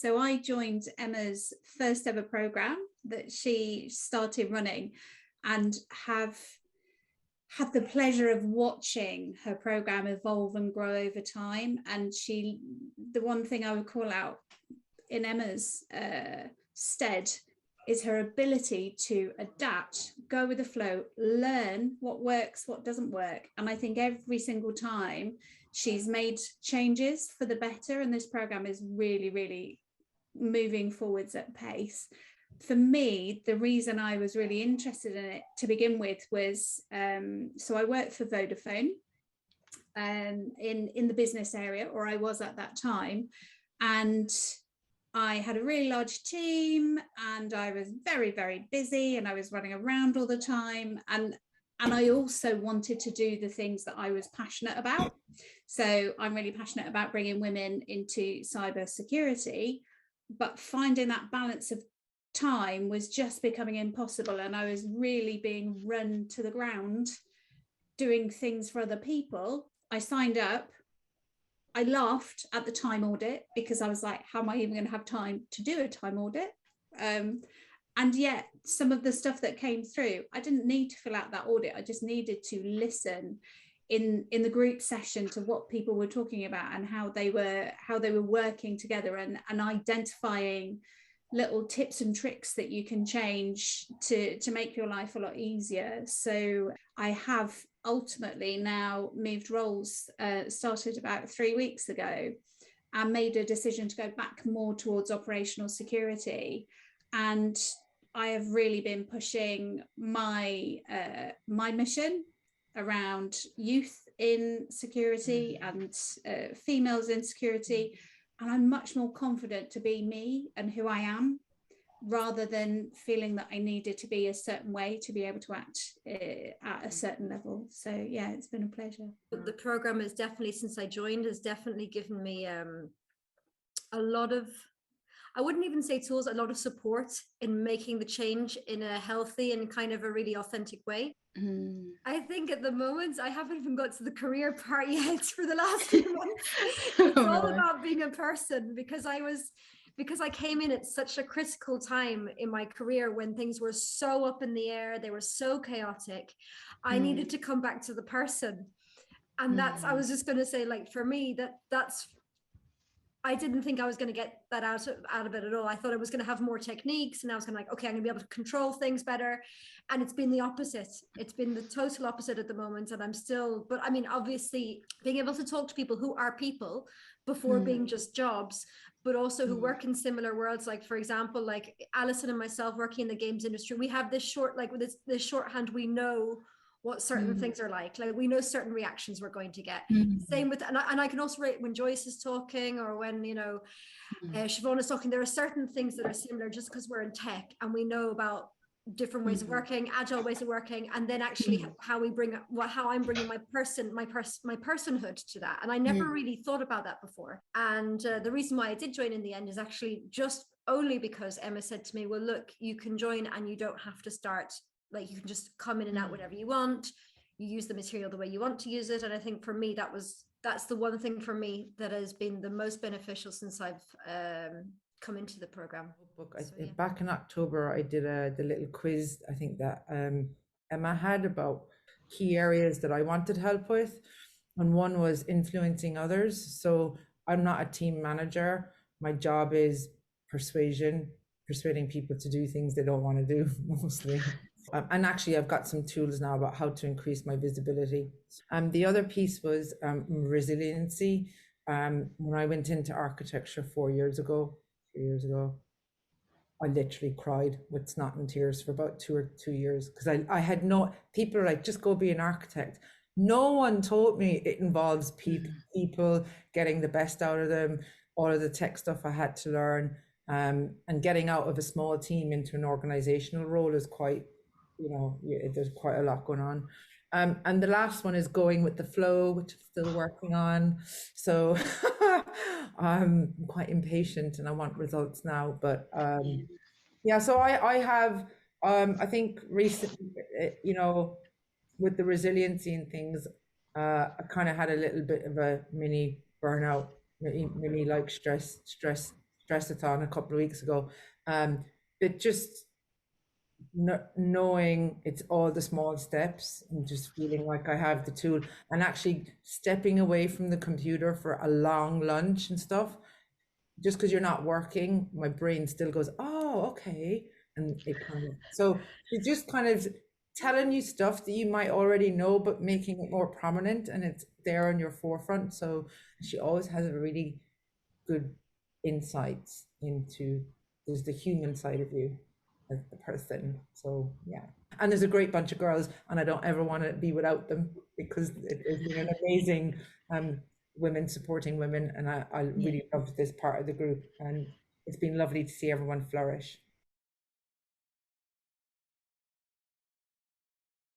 So I joined Emma's first ever program that she started running, and have had the pleasure of watching her program evolve and grow over time. And the one thing I would call out in Emma's stead is her ability to adapt, go with the flow, learn what works, what doesn't work. And I think every single time she's made changes for the better, and this program is really, really moving forwards at pace. For me, the reason I was really interested in it to begin with was, so I worked for Vodafone in the business area, or I was at that time, and I had a really large team, and I was very, very busy, and I was running around all the time, and I also wanted to do the things that I was passionate about. So I'm really passionate about bringing women into cyber security, but finding that balance of time was just becoming impossible, and I was really being run to the ground doing things for other people. I signed up. I laughed at the time audit because I was like, how am I even going to have time to do a time audit? And yet some of the stuff that came through, I didn't need to fill out that audit. I just needed to listen in the group session to what people were talking about and how they were working together, and identifying little tips and tricks that you can change to make your life a lot easier. So I have ultimately now moved roles, started about 3 weeks ago, and made a decision to go back more towards operational security. And I have really been pushing my mission around youth in security and females in security. And I'm much more confident to be me and who I am, rather than feeling that I needed to be a certain way to be able to act at a certain level. So yeah, it's been a pleasure. The program has definitely, since I joined, has definitely given me a lot of, I wouldn't even say tools, a lot of support in making the change in a healthy and kind of a really authentic way. I think at the moment I haven't even got to the career part yet for the last few months. It's all about being a person, because I came in at such a critical time in my career when things were so up in the air, they were so chaotic. I needed to come back to the person. And I was just going to say, like, for me, that's I didn't think I was going to get that out of it at all. I thought I was going to have more techniques, and I was going to okay, I'm going to be able to control things better. And it's been the opposite. It's been the total opposite at the moment. And I'm still, but I mean, obviously being able to talk to people who are people before being just jobs, but also who work in similar worlds. Like, for example, like Alison and myself working in the games industry, we have this with this shorthand, we know what certain things are like we know certain reactions we're going to get. Same with, and I can also rate when Joyce is talking, or when Siobhan is talking, there are certain things that are similar just because we're in tech and we know about different ways of working, agile ways of working, and then actually how I'm bringing my personhood to that. And I never really thought about that before. And the reason why I did join in the end is actually just only because Emma said to me, well, look, you can join and you don't have to start, like, you can just come in and out whenever you want. You use the material the way you want to use it. And I think for me, that's the one thing for me that has been the most beneficial since I've come into the program. Back in October, I did the little quiz, I think that Emma had, about key areas that I wanted help with. And one was influencing others. So I'm not a team manager. My job is persuading people to do things they don't want to do, mostly. And actually, I've got some tools now about how to increase my visibility. The other piece was resiliency. When I went into architecture 3 years ago, I literally cried with snot and tears for about 2 years, because I had people are like, just go be an architect. No one told me it involves people getting the best out of them, all of the tech stuff I had to learn, and getting out of a small team into an organizational role is quite, there's quite a lot going on. And the last one is going with the flow, which I'm still working on. So I'm quite impatient and I want results now. But so I have, I think recently, with the resiliency and things, I kind of had a little bit of a mini burnout, mini like stress stressathon a couple of weeks ago. It just knowing it's all the small steps and just feeling like I have the tool, and actually stepping away from the computer for a long lunch and stuff. Just because you're not working, my brain still goes, oh, okay. And it kind of, so it just kind of telling you stuff that you might already know, but making it more prominent and it's there on your forefront. So she always has a really good insights into there's the human side of you as the person. So yeah. And there's a great bunch of girls, and I don't ever want to be without them, because it has been an amazing women supporting women, and I really loved this part of the group, and it's been lovely to see everyone flourish.